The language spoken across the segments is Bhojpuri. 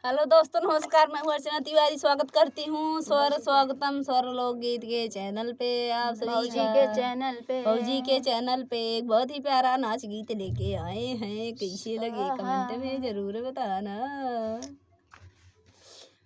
हेलो दोस्तों, नमस्कार। मैं हूँ अर्चना तिवारी, स्वागत करती हूँ स्वागतम स्वर लोकगीत के चैनल पे। आप सभी भौजी के चैनल पे एक बहुत ही प्यारा नाच गीत लेके आए हैं। कैसे लगे कमेंट में जरूर बताना।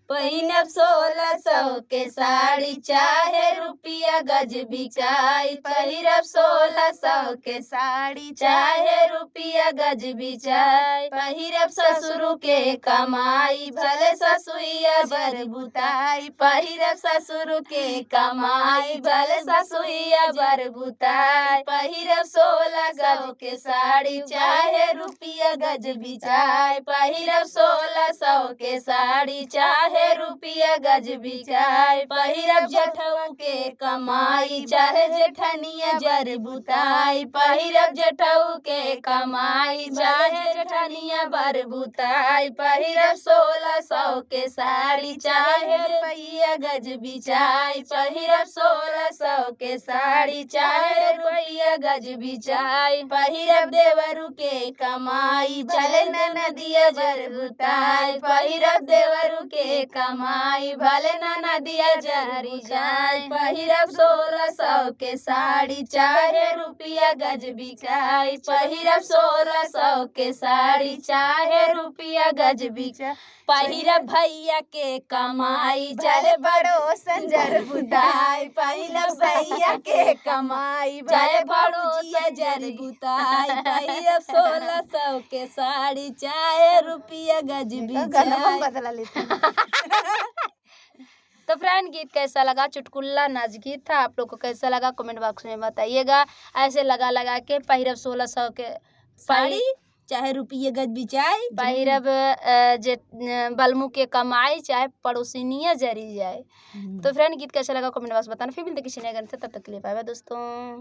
पहिनब 1600 के साड़ी, चाहे रुपया गज बिचाई। पहिरब 1600 के साड़ी, चाहे रुपया गज बिचाई। पहिरब ससुर के कमाई, भले ससुइया बर बुताई। पहिरब ससुर के कमाई, भले ससुइया बर बुताई। पहिरब 1600 के साड़ी, चाहे रुपया गज बिचाई। पहिरब 1600 के साड़ी, चाहे रुपया गज बिचाई। पहिरब जेठऊ के कमाई, चाहे जेठनिया बर बुताई। पहिरब जेठऊ के कमाई, चाहे जेठनिया बर बुताई। पहिरब 1600 के साड़ी, चाहे रुपया गज बिचाई। पहिरब 1600 के साड़ी, चाहे रुपया गज बिचाई। पहिरब देवरू के कमाई, भले नदिया बर बुताई। पहिरब देवरू के कमाई, भले नदिया जरी जाए। पहिरब 1600 के साड़ी, चाहे रुपया गज बिचाई। पहिरब 1600 के साड़ी, चाहे रुपया गज बिचाई। पहिरब भैया के कमाई, चले बड़ो संजर बुताई। पहिरब भैया के कमाई, चले बड़ो संजर बुताई। पहिरब 1600 के साड़ी, चाहे रुपया गज बिचाई। बदला लेते तो फ्रेंड, गीत कैसा लगा? चुटकुल्ला नाच गीत था। आप लोग को कैसा लगा कमेंट बॉक्स में बताइएगा। ऐसे लगा के पहिरब 1600 के साड़ी, चाहे रुपये गज बिचाई। पहिरब जे बलमू के कमाई, चाहे पड़ोसिनिया जरी जाए। तो फ्रेंड, गीत कैसा लगा कमेंट बॉक्स में बताना। फिर मिलते किसी नए गाने से, तब तक के लिए बाय बाय दोस्तों।